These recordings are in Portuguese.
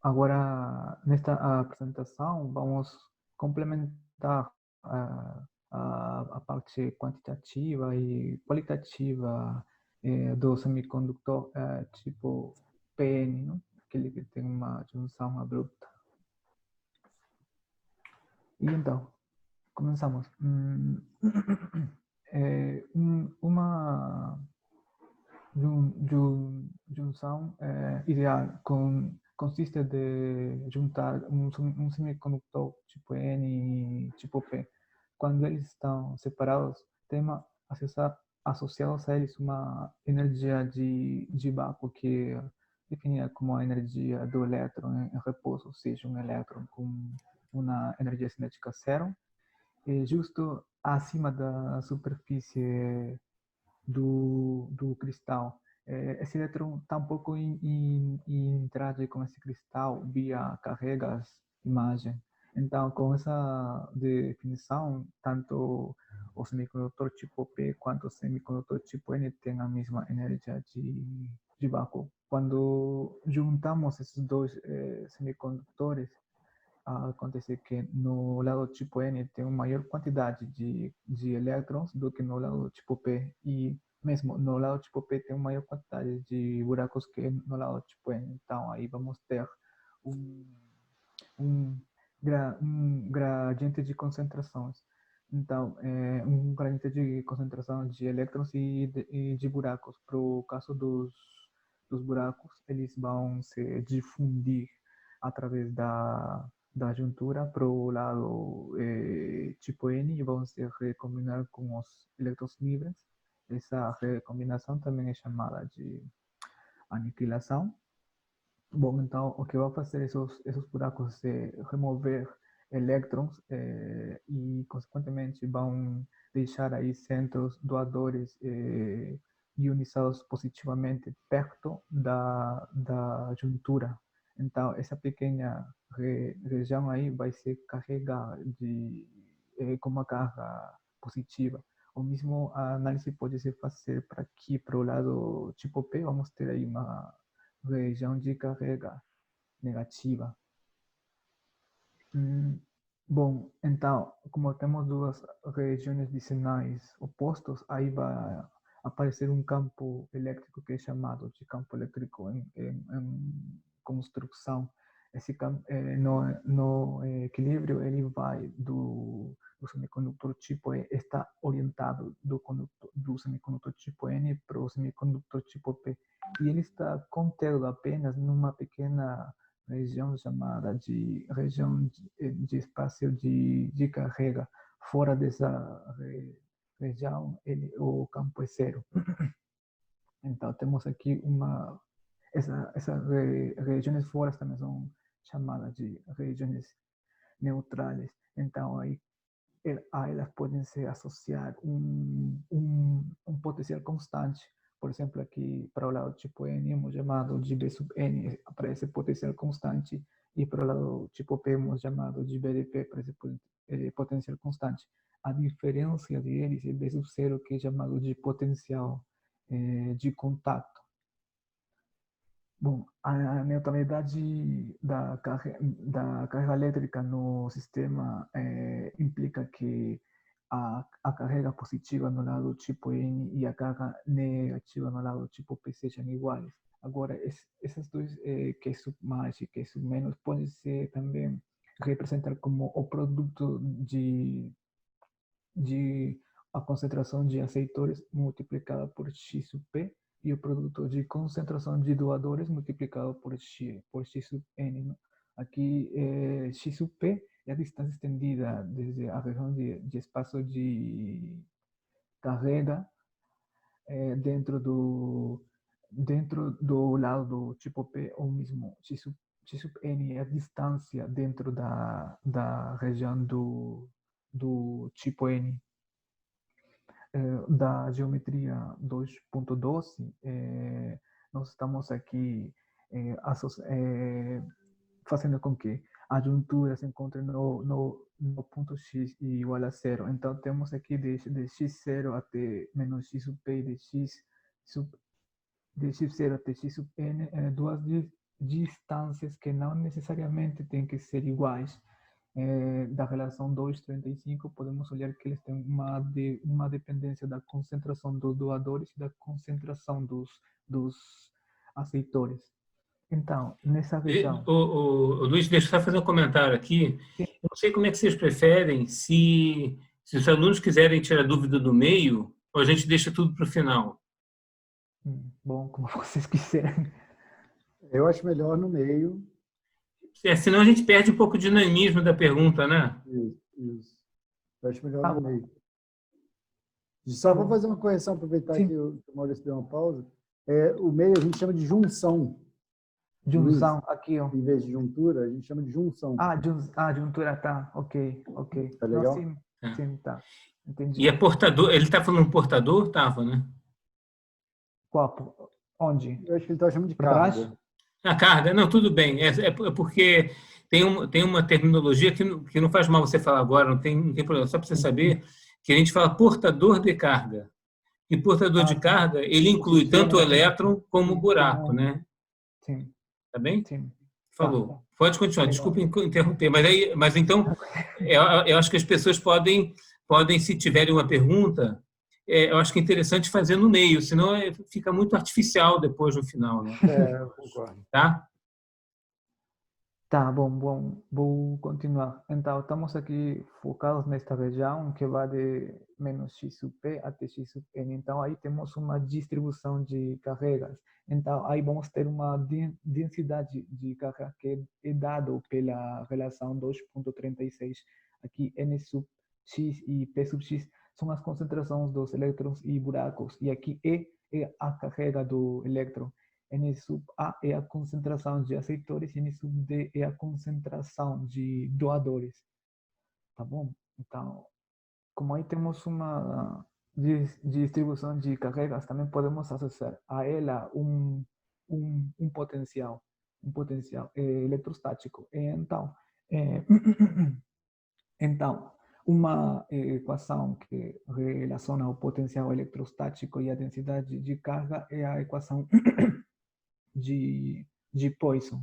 Agora, nesta apresentação, vamos complementar a parte quantitativa e qualitativa do semicondutor tipo PN, não? Aquele que tem uma junção abrupta. E então, começamos. Uma junção ideal consiste de juntar um semicondutor tipo N e tipo P. Quando eles estão separados, tem associados a eles uma energia de vácuo que é definida como a energia do elétron em repouso, ou seja, um elétron com uma energia cinética zero, e justo acima da superfície do cristal. Esse elétron tampouco interage com esse cristal via carregas imagem. Então, com essa definição, tanto o semicondutor tipo P quanto o semicondutor tipo N têm a mesma energia de vácuo. Quando juntamos esses dois semicondutores, acontece que no lado tipo N tem uma maior quantidade de elétrons do que no lado tipo P, e mesmo no lado tipo P tem uma maior quantidade de buracos que no lado tipo N. Então aí vamos ter um, um, um gradiente de concentrações. Então, um gradiente de concentração de elétrons e de buracos. Para o caso dos buracos, eles vão se difundir através da juntura para o lado tipo N e vão se recombinar com os elétrons livres. Essa recombinação também é chamada de aniquilação. Bom, então o que vai fazer esses buracos é remover elétrons e, consequentemente, vão deixar aí centros doadores ionizados positivamente perto da juntura. Então, essa pequena região aí vai se carregar com uma carga positiva. O mesmo a análise pode se fazer para aqui, para o lado tipo P, vamos ter aí uma região de carga negativa. Bom, então, como temos duas regiões de sinais opostos, aí vai aparecer um campo elétrico que é chamado de campo elétrico em construção. Esse campo, no equilíbrio, ele vai do semicondutor tipo E, está orientado do semicondutor tipo N para o semicondutor tipo P. E ele está contido apenas numa pequena região chamada de região de espaço de carrega. Fora dessa região, o campo é zero. Então, temos aqui essas regiões fora também são chamadas de regiões neutrales. Então, aí a elas podem se associar um potencial constante. Por exemplo, aqui para o lado tipo N, hemos chamado de B sub N para esse potencial constante, e para o lado tipo P, hemos chamado de B de P para esse potencial constante. A diferença deles é B sub zero, que é chamado de potencial de contato. Bom, a neutralidade da carga elétrica no sistema implica que a carga positiva no lado tipo N e a carga negativa no lado tipo P sejam iguais. Agora, essas duas, que é sub mais e que é sub menos, podem ser também representar como o produto de a concentração de aceitores multiplicada por x sub p, e o produto de concentração de doadores multiplicado por x sub n. Não? Aqui, x sub p é a distância estendida desde a região de espaço de carrega dentro do lado do tipo P, ou mesmo x sub n é a distância dentro da região do tipo N. Da geometria 2.12, nós estamos aqui fazendo com que a juntura se encontre no ponto x igual a zero. Então, temos aqui de x0 até menos x sub p, de x0 até x sub n, duas distâncias que não necessariamente têm que ser iguais. Da relação 2,35, podemos olhar que eles têm uma dependência da concentração dos doadores e da concentração dos aceitores. Então, nessa região... Luiz, deixa eu só fazer um comentário aqui. Eu não sei como é que vocês preferem, se os alunos quiserem tirar dúvida do meio, ou a gente deixa tudo para o final. Bom, como vocês quiserem. Eu acho melhor no meio. Senão a gente perde um pouco o dinamismo da pergunta, né? Isso. Eu acho melhor no meio. Só vou fazer uma correção, aproveitar que o Maurício deu uma pausa. O meio a gente chama de junção. Junção, Luiz, aqui, ó. em vez de juntura, a gente chama de junção. Juntura, tá. Ok. Tá legal? Não, sim, tá. Entendi. E é portador, ele está falando portador? Estava, né? Qual? Onde? Eu acho que ele está chamando de Pra carga. baixo? A carga, não, tudo bem. É porque tem uma terminologia que não faz mal você falar agora, não tem problema. Só para você saber que a gente fala portador de carga. E portador de carga, ele inclui tanto o elétron como o buraco, né? Sim. Tá bem? Sim. Falou. Tá. Pode continuar, desculpe interromper, mas então, eu acho que as pessoas podem, se tiverem uma pergunta, eu acho que é interessante fazer no meio, senão fica muito artificial depois no final, né? Eu concordo. Tá? Tá, bom, vou continuar. Então, estamos aqui focados nesta região que vai de menos x sub p até x sub n. Então, aí temos uma distribuição de carregas. Então, aí vamos ter uma densidade de carga que é dado pela relação 2,36. Aqui, n sub x e p sub x são as concentrações dos elétrons e buracos. E aqui E é a carga do elétron. N sub A é a concentração de aceitores e N sub D é a concentração de doadores. Tá bom? Então, como aí temos uma distribuição de carregas, também podemos associar a ela um potencial eletrostático. Então, então, uma equação que relaciona o potencial eletrostático e a densidade de carga é a equação de Poisson,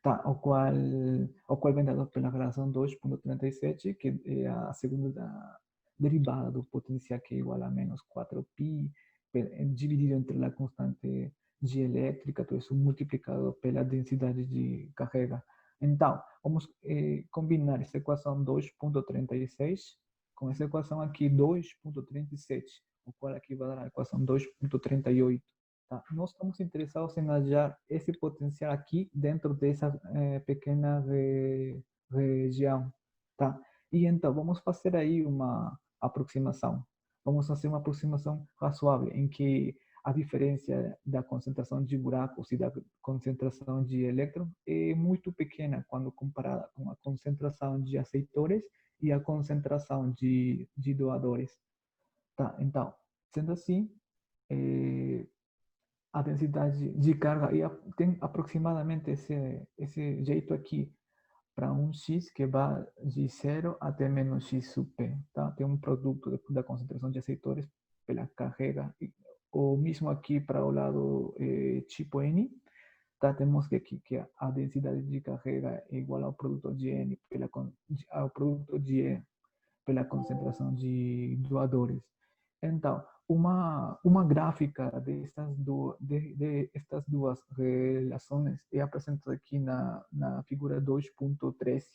tá? o qual vem dado pela relação 2,37, que é a segunda derivada do potencial, que é igual a menos 4π, dividido entre a constante G elétrica, todo isso multiplicado pela densidade de carga. Então, vamos combinar essa equação 2,36 com essa equação aqui 2,37, o qual aqui vai dar a equação 2,38. Tá? Nós estamos interessados em achar esse potencial aqui dentro dessa pequena região. Tá? E então, vamos fazer aí uma aproximação. Vamos fazer uma aproximação razoável, em que a diferença da concentração de buracos e da concentração de elétrons é muito pequena quando comparada com a concentração de aceitores e a concentração de doadores. Tá? Então, sendo assim, a densidade de carga tem aproximadamente esse jeito aqui, para um x que vai de 0 até menos x sub p. Tá? Tem um produto da concentração de aceitores pela carga. O mesmo aqui para o lado tipo n. Tá? Temos que aqui que a densidade de carga é igual ao produto de n ao produto de E pela concentração de doadores. Então, uma gráfica de estas duas relações é apresentada aqui na figura 2,13,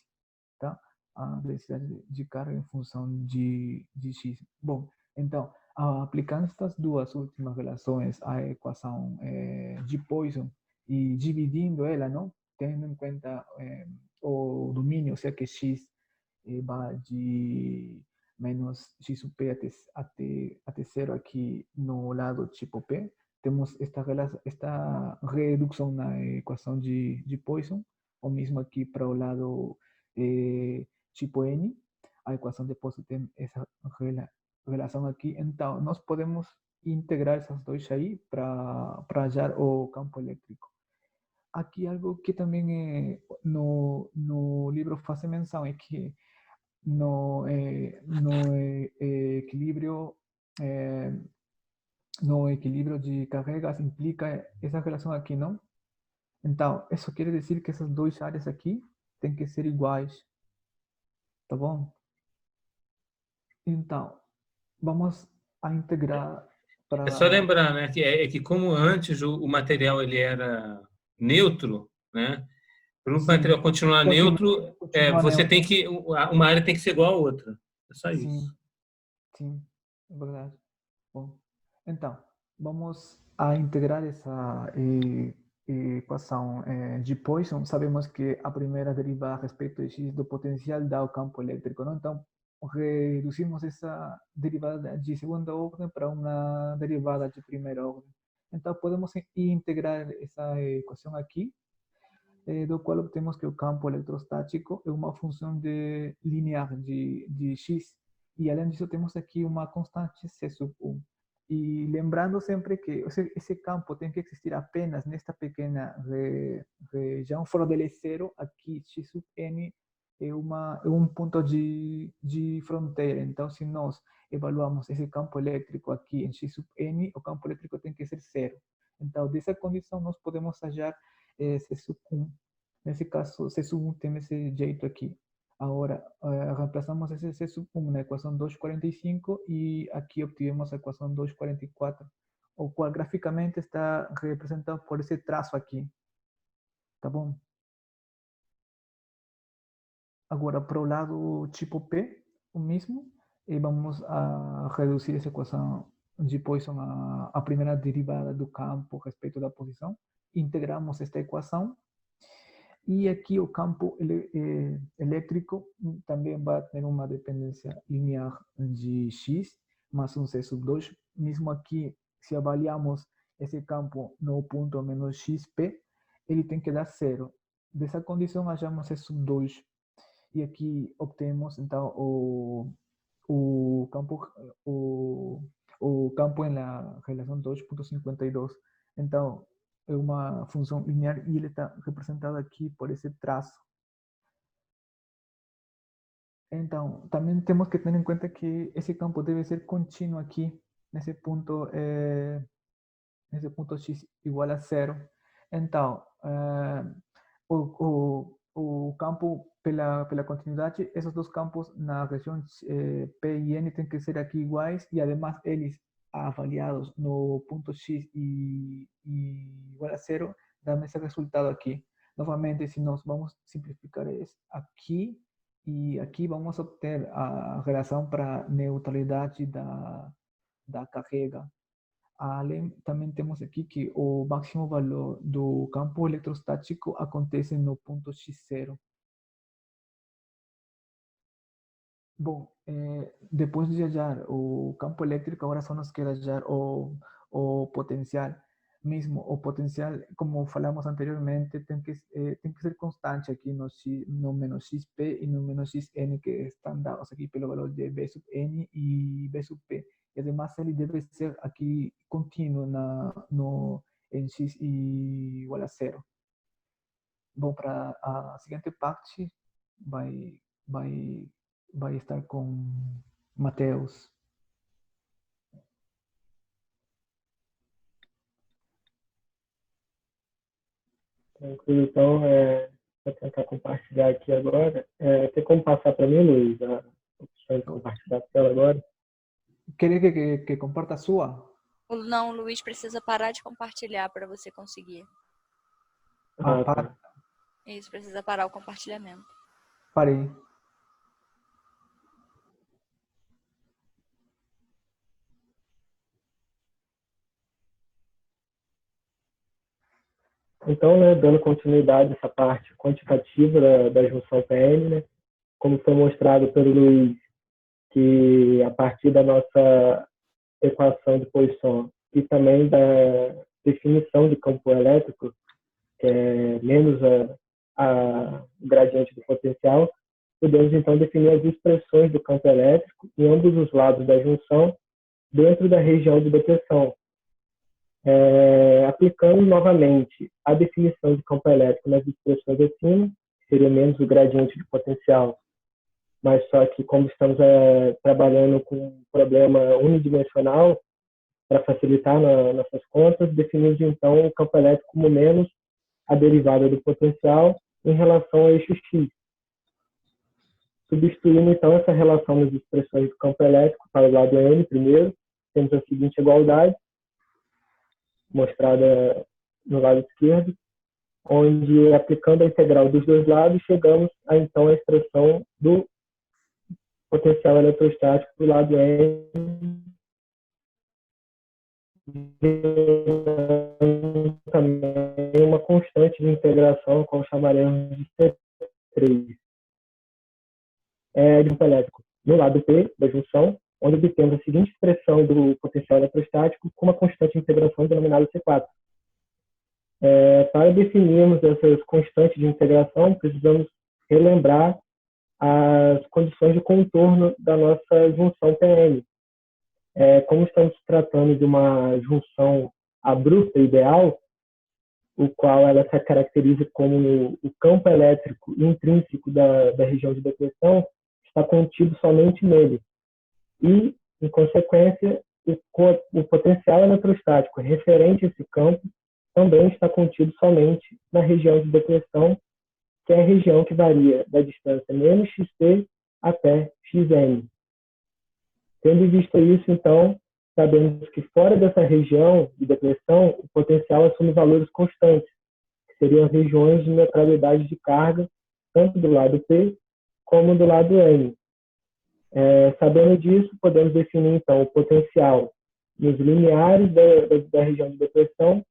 tá? A densidade de carga em função de x. Bom, então, aplicando estas duas últimas relações à equação de Poisson e dividindo ela, não? Tendo em conta o domínio, ou seja, que x vai de menos x sub p até 0 aqui no lado tipo P. Temos esta redução na equação de Poisson, ou mesmo aqui para o lado tipo N. A equação de Poisson tem essa relação aqui. Então, nós podemos integrar essas duas aí para achar o campo elétrico. Aqui algo que também no livro faz menção é que no equilíbrio no equilíbrio de cargas implica essa relação aqui, não? Então, isso quer dizer que essas duas áreas aqui têm que ser iguais, tá bom? Então, vamos a integrar É só para... lembrar, né, que como antes o material ele era neutro, né? Para o Sim, material continuar continua, neutro, continua você tem neutro. que uma área tem que ser igual à outra. É só isso. Sim, sim, é verdade. Bom, então, vamos a integrar essa equação de Poisson. Sabemos que a primeira derivada a respeito de x do potencial dá o campo elétrico, não? Então, reduzimos essa derivada de segunda ordem para uma derivada de primeira ordem. Então, podemos integrar essa equação aqui, do qual obtemos que o campo eletrostático é uma função linear de x. E além disso, temos aqui uma constante C sub 1. E lembrando sempre que esse campo tem que existir apenas nesta pequena região fora dele zero. Aqui x sub n é um ponto de fronteira. Então, se nós evaluamos esse campo elétrico aqui em x sub n, o campo elétrico tem que ser zero. Então, dessa condição, nós podemos achar C sub 1. Nesse caso, C sub 1 tem esse jeito aqui. Agora, reemplazamos esse C sub 1 na equação 245 e aqui obtivemos a equação 244, o qual graficamente está representado por esse traço aqui. Tá bom? Agora, para o lado tipo P, o mesmo, e vamos a reduzir essa equação de Poisson à primeira derivada do campo a respeito da posição. Integramos esta equação. E aqui o campo elétrico também vai ter uma dependência linear de x, mais um C sub 2. Mesmo aqui, se avaliamos esse campo no ponto menos xp, ele tem que dar zero. Dessa condição, achamos C sub 2. E aqui obtemos, então, o campo, o campo na relação 2,52. Então, é uma função linear e ele está representado aqui por esse traço. Então, também temos que ter em conta que esse campo deve ser contínuo aqui, nesse ponto x igual a zero. Então, o campo pela continuidade, esses dois campos na região P e N têm que ser aqui iguais e, además, eles avaliados no ponto x e igual a zero, dá esse resultado aqui. Novamente, se nós vamos simplificar isso aqui e aqui, vamos obter a relação para neutralidade da carga. Além, também temos aqui que o máximo valor do campo eletrostático acontece no ponto x0. Bom, depois de achar o campo elétrico, agora só nos queda achar o potencial. Mesmo o potencial, como falamos anteriormente, tem que ser constante aqui no menos xp e no menos xn, que estão dados aqui pelo valor de b sub n e b sub p. E además ele deve ser aqui contínuo em x igual a zero. Bom, para a seguinte parte vai estar com Mateus. Tranquilo, então, vou tentar compartilhar aqui agora. Tem como passar para mim, Luiz, a opção de compartilhar a tela agora? Quer que comparta a sua? Não, o Luiz precisa parar de compartilhar para você conseguir. Para. Isso, precisa parar o compartilhamento. Parei. Então, né, dando continuidade a essa parte quantitativa da junção PN, né, como foi mostrado pelo Luiz, que a partir da nossa equação de Poisson e também da definição de campo elétrico, que é menos a gradiente do potencial, podemos então definir as expressões do campo elétrico em ambos os lados da junção dentro da região de depressão. Aplicando novamente a definição de campo elétrico nas expressões acima, que seria menos o gradiente de potencial, mas só que como estamos trabalhando com um problema unidimensional, para facilitar nossas contas, definimos então o campo elétrico como menos a derivada do potencial em relação ao eixo X. Substituindo, então, essa relação nas expressões do campo elétrico para o lado N primeiro, temos a seguinte igualdade, mostrada no lado esquerdo, onde, aplicando a integral dos dois lados, chegamos a, então, a expressão do potencial eletrostático para o lado N, também uma constante de integração, qual chamaremos de C3, de campo elétrico no lado P da junção, onde obtemos a seguinte expressão do potencial eletrostático com uma constante de integração denominada C4. Para definirmos essas constantes de integração, precisamos relembrar as condições de contorno da nossa junção PN. Como estamos tratando de uma junção abrupta ideal, o qual ela se caracteriza como o campo elétrico intrínseco da região de depressão está contido somente nele. E, em consequência, o potencial eletrostático referente a esse campo também está contido somente na região de depressão, que é a região que varia da distância menos xp até xn. Tendo visto isso, então, sabemos que fora dessa região de depressão, o potencial assume valores constantes, que seriam regiões de neutralidade de carga, tanto do lado P como do lado N. Sabendo disso, podemos definir, então, o potencial nos limiares da região de depressão,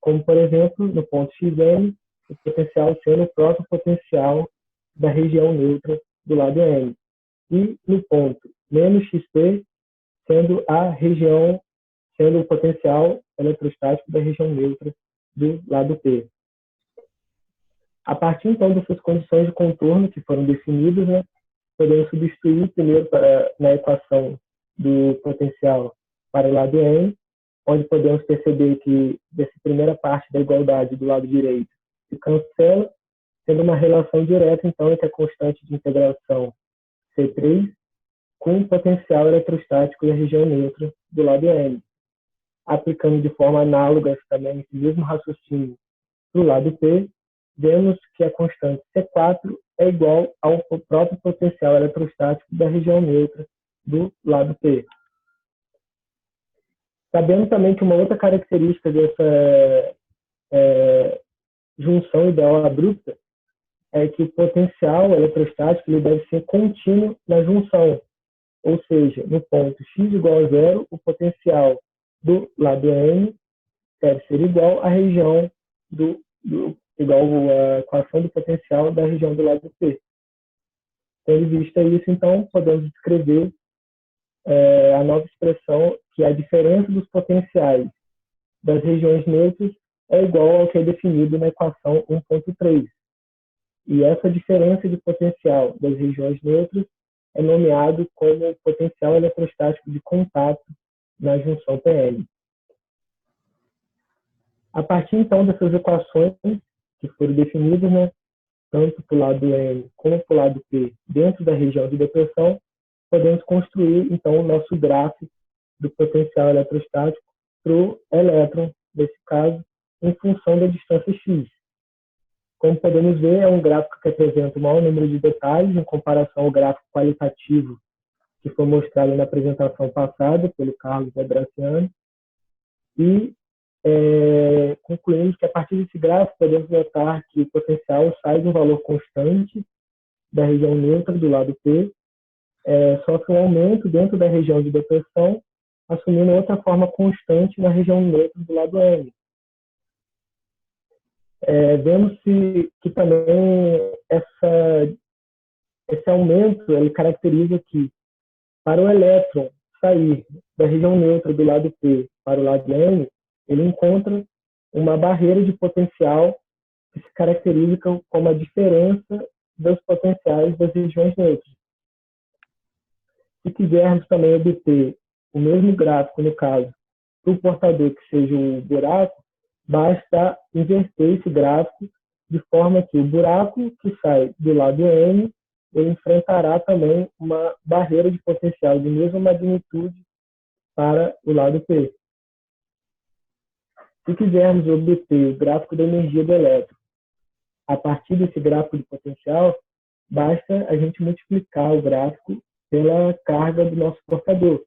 como, por exemplo, no ponto xn, o potencial sendo o próprio potencial da região neutra do lado N. E no ponto menos xp, sendo o potencial eletrostático da região neutra do lado P. A partir, então, dessas condições de contorno que foram definidas, podemos substituir primeiro na equação do potencial para o lado N, onde podemos perceber que dessa primeira parte da igualdade do lado direito se cancela, tendo uma relação direta, então, entre a constante de integração C3 com o potencial eletrostático da região neutra do lado N. Aplicando de forma análoga também esse mesmo raciocínio para o lado P, vemos que a constante C4 é igual ao próprio potencial eletrostático da região neutra do lado P. Sabendo também que uma outra característica dessa junção ideal abrupta é que o potencial eletrostático ele deve ser contínuo na junção, ou seja, no ponto x igual a zero, o potencial do lado N deve ser igual à região igual à equação do potencial da região do lado P. Tendo vista isso, então, podemos descrever a nova expressão que a diferença dos potenciais das regiões neutras é igual ao que é definido na equação 1.3. E essa diferença de potencial das regiões neutras é nomeado como potencial eletrostático de contato na junção PN. A partir, então, dessas equações que foram definidas, tanto para o lado N como para o lado P, dentro da região de depressão, podemos construir, então, o nosso gráfico do potencial eletrostático para o elétron, nesse caso, em função da distância x. Como podemos ver, é um gráfico que apresenta o maior número de detalhes em comparação ao gráfico qualitativo que foi mostrado na apresentação passada pelo Carlos Abraciano. E concluímos que, a partir desse gráfico, podemos notar que o potencial sai de um valor constante da região neutra do lado P, sofre um aumento dentro da região de depressão, assumindo outra forma constante na região neutra do lado N. Vemos que também esse aumento ele caracteriza que, para o elétron sair da região neutra do lado P para o lado N, ele encontra uma barreira de potencial que se caracteriza como a diferença dos potenciais das regiões neutras. Se quisermos também obter o mesmo gráfico, no caso, para o portador que seja o buraco, basta inverter esse gráfico de forma que o buraco que sai do lado N, ele enfrentará também uma barreira de potencial de mesma magnitude para o lado P. Se quisermos obter o gráfico da energia do elétron a partir desse gráfico de potencial, basta a gente multiplicar o gráfico pela carga do nosso portador.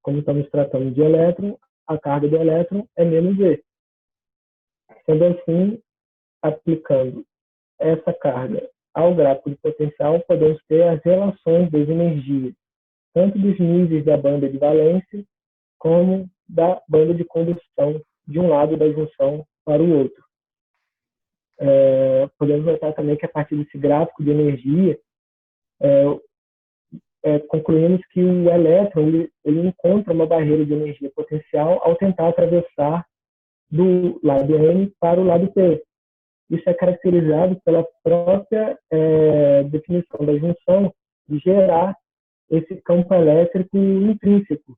Como estamos tratando de elétron, a carga do elétron é menos E. Sendo assim, aplicando essa carga ao gráfico de potencial, podemos ter as relações das energias, tanto dos níveis da banda de valência, como da banda de condução de um lado da junção para o outro. Podemos notar também que a partir desse gráfico de energia, concluímos que o elétron ele encontra uma barreira de energia potencial ao tentar atravessar do lado N para o lado P. Isso é caracterizado pela própria definição da junção de gerar esse campo elétrico intrínseco.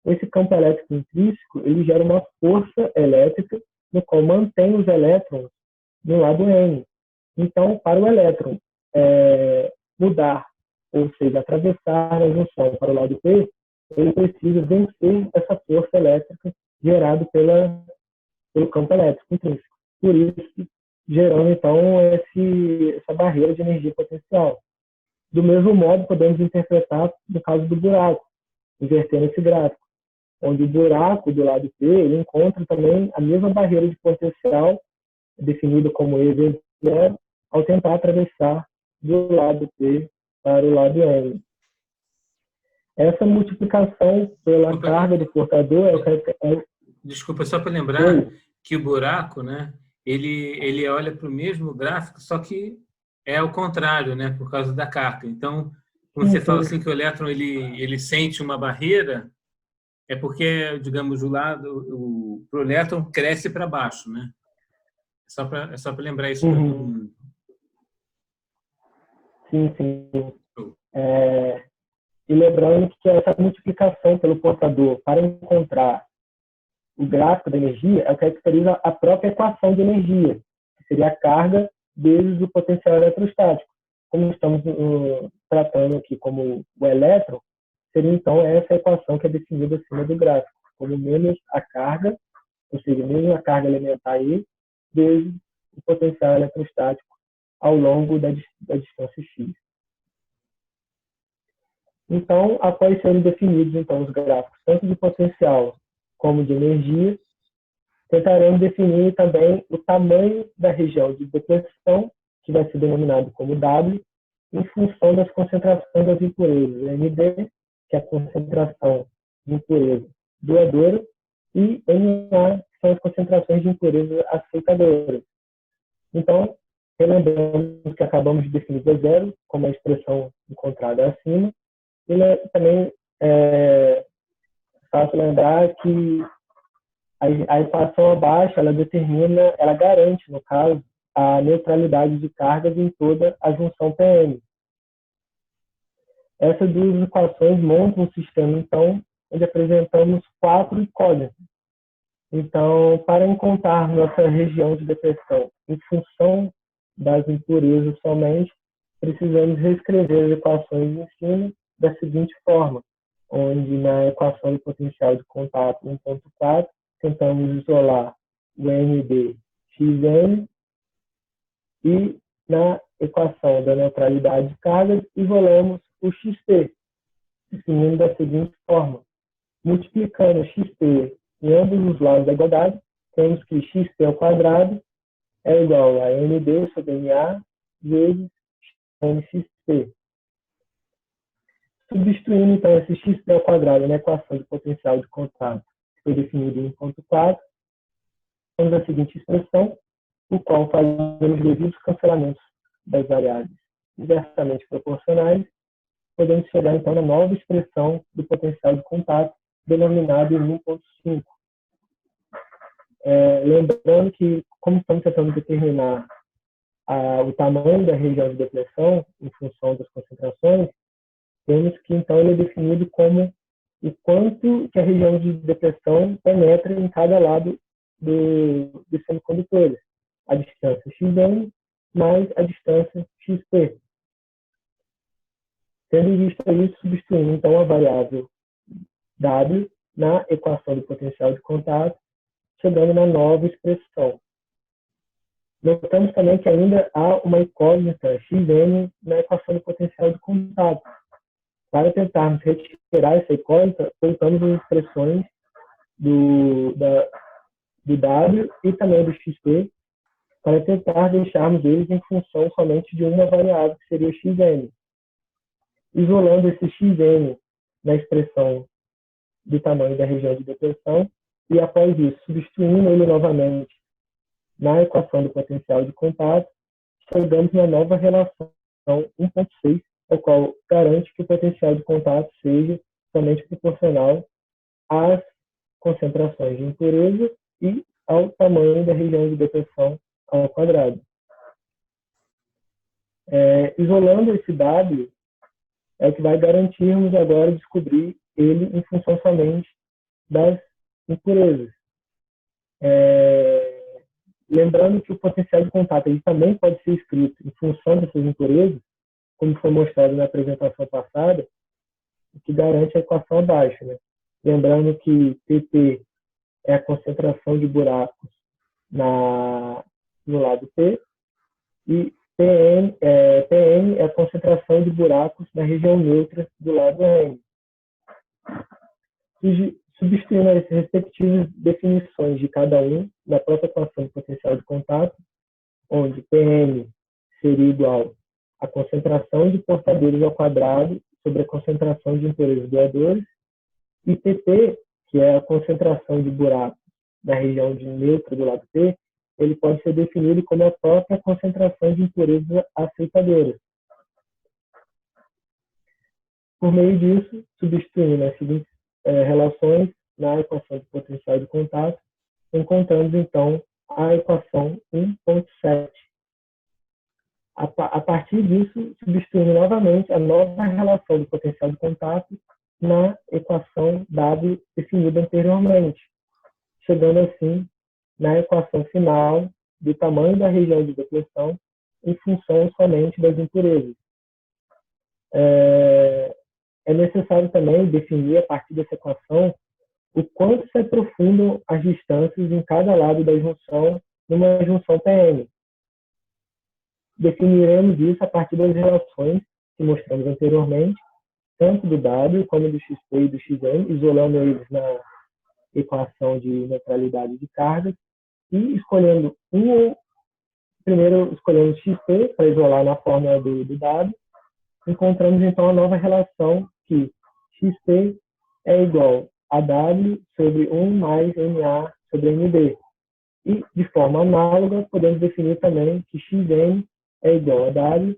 Esse campo elétrico intrínseco ele gera uma força elétrica no qual mantém os elétrons no lado N. Então, para o elétron mudar, ou seja, atravessar a junção para o lado P, ele precisa vencer essa força elétrica gerada pelo campo elétrico intrínseco. Por isso, gerando, então, essa barreira de energia potencial. Do mesmo modo, podemos interpretar no caso do buraco, invertendo esse gráfico, onde o buraco do lado P ele encontra também a mesma barreira de potencial, definida como E0, ao tentar atravessar do lado P para o lado N. Essa multiplicação pela carga do portador Desculpa, só para lembrar que o buraco, né, ele olha para o mesmo gráfico, só que é ao contrário, né, por causa da carga. Então, quando você fala assim que o elétron ele sente uma barreira, é porque, digamos, o elétron cresce para baixo, né? É só para lembrar isso para todo mundo. Sim. E lembrando que essa multiplicação pelo portador para encontrar o gráfico da energia é o que caracteriza a própria equação de energia, que seria a carga vezes o potencial eletrostático. Como estamos tratando aqui como o elétron, seria então essa equação que é definida acima do gráfico, como menos a carga, ou seja, menos a carga elementar E, vezes o potencial eletrostático ao longo da distância x. Então, após serem definidos então, os gráficos tanto de potencial como de energia, tentaremos definir também o tamanho da região de depressão, que vai ser denominado como W, em função das concentrações das impurezas MD, que é a concentração de impureza doadora, e NA, que são as concentrações de impureza aceitadoras. Então, relembramos que acabamos de definir V0 como a expressão encontrada acima, e também fácil lembrar que a equação abaixo, ela garante, no caso, a neutralidade de cargas em toda a junção PM. Essas duas equações montam um sistema, então, onde apresentamos 4 incógnitas. Então, para encontrar nossa região de depressão em função das impurezas somente, precisamos reescrever as equações em cima da seguinte forma, onde na equação de potencial de contato 1.4, tentamos isolar o ND Xn e na equação da neutralidade de cargas, isolamos o XP, definindo da seguinte forma. Multiplicando o XP em ambos os lados da igualdade, temos que XP ao quadrado é igual a ND sobre NA vezes NXP. Substituindo, então, esse XP ao quadrado na equação de potencial de contato, que foi definido em 1.4, temos a seguinte expressão, o qual fazemos devidos cancelamentos das variáveis inversamente proporcionais, podemos chegar, então, na nova expressão do potencial de contato, denominado em 1.5. Lembrando que, como estamos tentando determinar o tamanho da região de depressão em função das concentrações, temos que, então, ele é definido como o quanto que a região de depressão penetra em cada lado dos semicondutores. A distância xn mais a distância xp. Tendo visto isso, substituindo, então, a variável W na equação do potencial de contato, chegando na nova expressão. Notamos também que ainda há uma incógnita Xn na equação do potencial de contato. Para tentarmos retirar essa incógnita, colocamos as expressões do W e também do XP para tentar deixarmos eles em função somente de uma variável, que seria o Xn. Isolando esse Xn na expressão do tamanho da região de depressão e, após isso, substituindo ele novamente na equação do potencial de contato, chegamos na nova relação 1.6, o qual garante que o potencial de contato seja somente proporcional às concentrações de impureza e ao tamanho da região de depressão ao quadrado. Isolando esse W, é o que vai garantirmos agora descobrir ele em função somente das impurezas. Lembrando que o potencial de contato ele também pode ser escrito em função dessas impurezas, como foi mostrado na apresentação passada, o que garante a equação abaixo, né? Lembrando que Pp é a concentração de buracos no lado P e Pn é a concentração de buracos na região neutra do lado N. Substituindo as respectivas definições de cada um na própria equação de potencial de contato, onde Pn seria igual à concentração de portadores ao quadrado sobre a concentração de impurezas doadores, e Pp, que é a concentração de buracos na região de neutra do lado P, ele pode ser definido como a própria concentração de impurezas aceitadoras. Por meio disso, substituindo as seguintes relações na equação de potencial de contato, encontramos então a equação 1.7. A partir disso, substituindo novamente a nova relação do potencial de contato na equação W definida anteriormente, chegando assim na equação final do tamanho da região de depressão em função somente das impurezas. É necessário também definir, a partir dessa equação, o quanto se aprofundam as distâncias em cada lado da junção numa junção PN. Definiremos isso a partir das relações que mostramos anteriormente, tanto do W como do XP e do Xn, isolando eles na equação de neutralidade de cargas e escolhendo primeiro escolhendo XP para isolar na fórmula do W, encontramos então a nova relação que XP é igual a W sobre 1 mais NA sobre ND. E, de forma análoga, podemos definir também que Xn é igual a W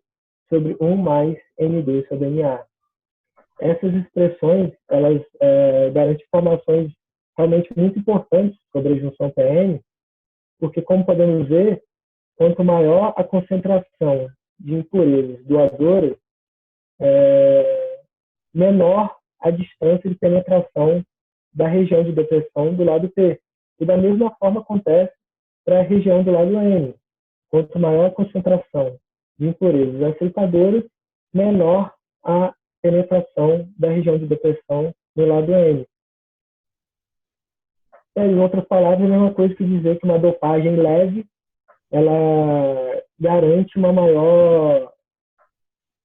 sobre 1 mais ND sobre NA. Essas expressões, elas garantem informações realmente muito importantes sobre a junção PN, porque, como podemos ver, quanto maior a concentração de impurezas doadoras, menor a distância de penetração da região de depressão do lado P. E da mesma forma acontece para a região do lado N. Quanto maior a concentração de impurezas aceitadoras, menor a penetração da região de depressão no lado N. Em outras palavras, é a mesma coisa que dizer que uma dopagem leve ela garante um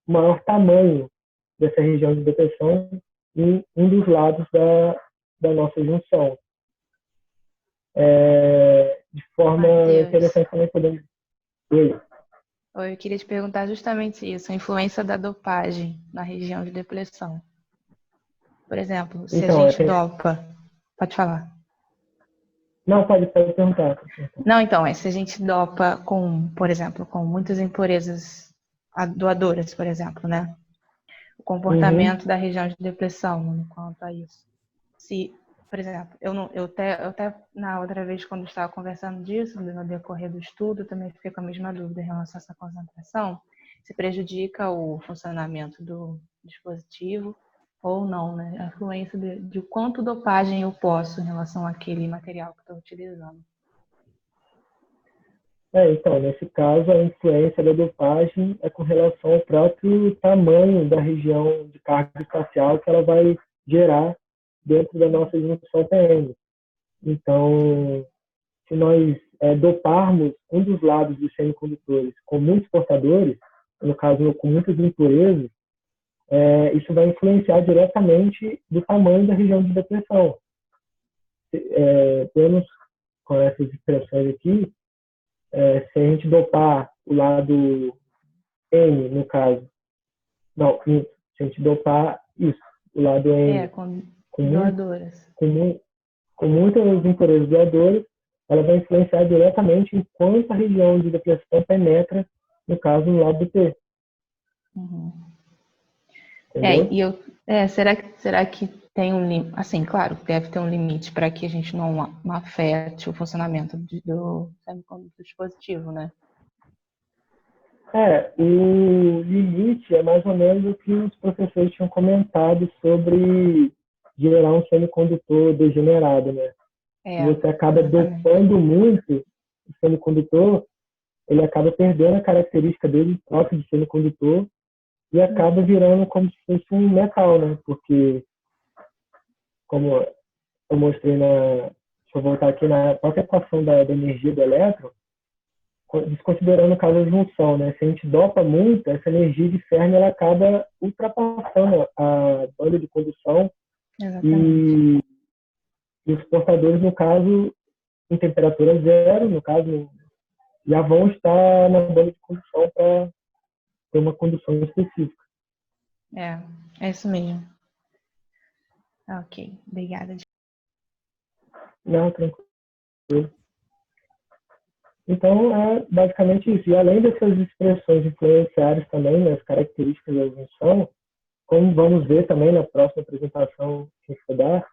maior tamanho dessa região de depressão em um dos lados da nossa junção. De forma interessante também podemos... Oi, eu queria te perguntar justamente isso, a influência da dopagem na região de depressão. Por exemplo, se então, a gente dopa... Pode falar. Não, pode perguntar. Não, então, se a gente dopa com, por exemplo, com muitas impurezas doadoras, por exemplo, né? O comportamento da região de depressão quanto a isso. Se, por exemplo, eu até na outra vez, quando estava conversando disso, no decorrer do estudo, também fiquei com a mesma dúvida em relação a essa concentração, se prejudica o funcionamento do dispositivo ou não, né? A influência de quanto dopagem eu posso em relação àquele material que estou utilizando. Então, nesse caso, a influência da dopagem é com relação ao próprio tamanho da região de carga espacial que ela vai gerar dentro da nossa junção PN. Então, se nós doparmos um dos lados dos semicondutores com muitos portadores, no caso com muitas impurezas, isso vai influenciar diretamente do tamanho da região de depressão. Temos, com essas expressões aqui, se a gente dopar o lado N, no caso, não, se a gente dopar isso, o lado N com muitas impurezas doadoras, ela vai influenciar diretamente em quanto a região de depressão penetra, no caso, no lado P. Uhum. Entendeu? Será que tem um limite? Assim, claro, deve ter um limite para que a gente não afete o funcionamento do dispositivo, né? O limite é mais ou menos o que os professores tinham comentado sobre gerar um semicondutor degenerado, né? Se você acaba dopando muito o semicondutor, ele acaba perdendo a característica dele próprio de semicondutor e acaba virando como se fosse um metal, né? Porque, como eu mostrei deixa eu voltar aqui na própria equação da energia do elétron, desconsiderando o caso da junção, né? Se a gente dopa muito, essa energia de Fermi ela acaba ultrapassando a banda de condução e os portadores, no caso, em temperatura zero, no caso, já vão estar na banda de condução para ter uma condução específica. É isso mesmo. Ok, obrigada. Não, tranquilo. Então, é basicamente isso. E além dessas expressões influenciárias também, né, as características da junção, como vamos ver também na próxima apresentação que eu vou dar,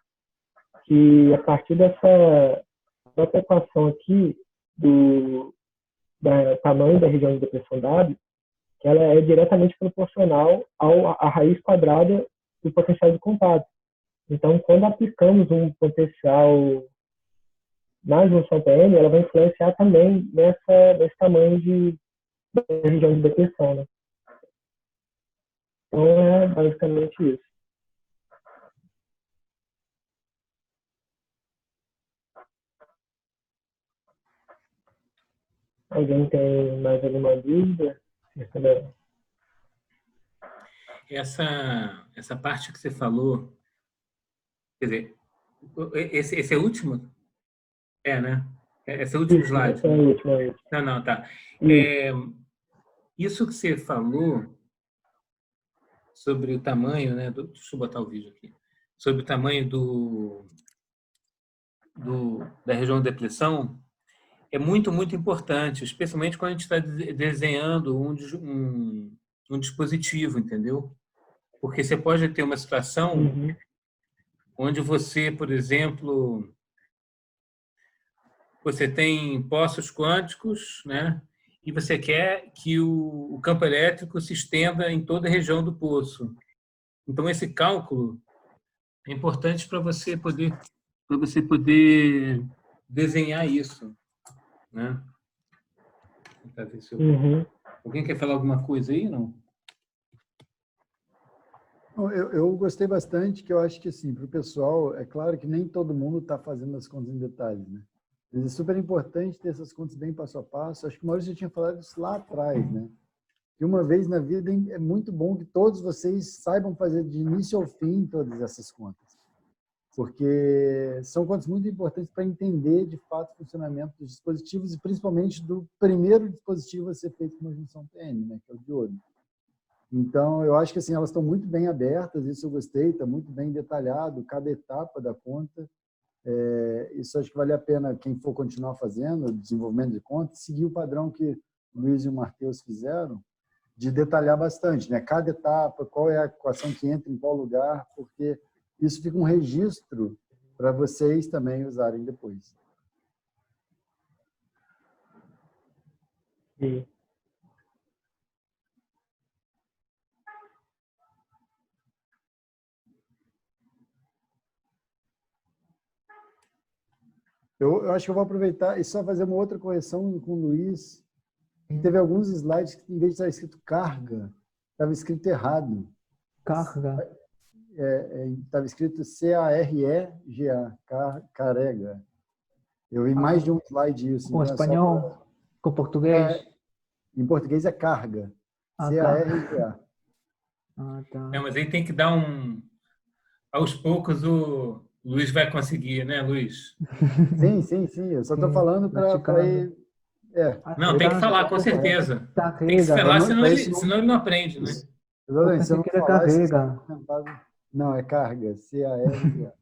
que a partir dessa própria equação aqui do tamanho da região de depressão W, que ela é diretamente proporcional à raiz quadrada do potencial de contato. Então, quando aplicamos um potencial na junção PN, ela vai influenciar também nesse tamanho da região de depressão, né? Então, é basicamente isso. Alguém tem mais alguma dúvida? Essa parte que você falou, quer dizer, esse é o último? Né? Esse é o último slide. É o último. Não, tá. Isso que você falou sobre o tamanho, né? Deixa eu botar o vídeo aqui. Sobre o tamanho da região de depressão é muito, muito importante, especialmente quando a gente está desenhando um dispositivo, entendeu? Porque você pode ter uma situação onde você, por exemplo, você tem poços quânticos, né? E você quer que o campo elétrico se estenda em toda a região do poço. Então, esse cálculo é importante para você poder desenhar isso, né? Alguém quer falar alguma coisa aí, não? Eu gostei bastante, que eu acho que, assim, para o pessoal, é claro que nem todo mundo está fazendo as contas em detalhes, né? Mas é super importante ter essas contas bem passo a passo. Acho que o Maurício já tinha falado isso lá atrás, né? Que uma vez na vida é muito bom que todos vocês saibam fazer de início ao fim todas essas contas. Porque são contas muito importantes para entender, de fato, o funcionamento dos dispositivos e, principalmente, do primeiro dispositivo a ser feito com uma junção PN, né? Que é o diodo. Então, eu acho que assim, elas estão muito bem abertas, isso eu gostei, está muito bem detalhado, cada etapa da conta. Isso acho que vale a pena, quem for continuar fazendo o desenvolvimento de conta, seguir o padrão que o Luiz e o Matheus fizeram, de detalhar bastante, né? Cada etapa, qual é a equação que entra em qual lugar, porque isso fica um registro para vocês também usarem depois. Sim. Eu acho que eu vou aproveitar e só fazer uma outra correção com o Luiz. Teve alguns slides que, em vez de estar escrito carga, estava escrito errado. Carga. Estava escrito C-A-R-E-G-A, carrega. Eu vi mais de um slide isso. Com então é só espanhol, com português. em português é carga. Ah, C-A-R-G-A. Ah, tá. Mas aí tem que dar aos poucos o Luiz vai conseguir, né, Luiz? Sim. Eu só estou Sim, falando para praticando. ele. Não, tem que falar, com certeza. Tem que falar, senão ele não aprende, né? Isso. Eu Exatamente. Se pensei eu não que era falar, carrega. não, é carga. C-A-R-G-A.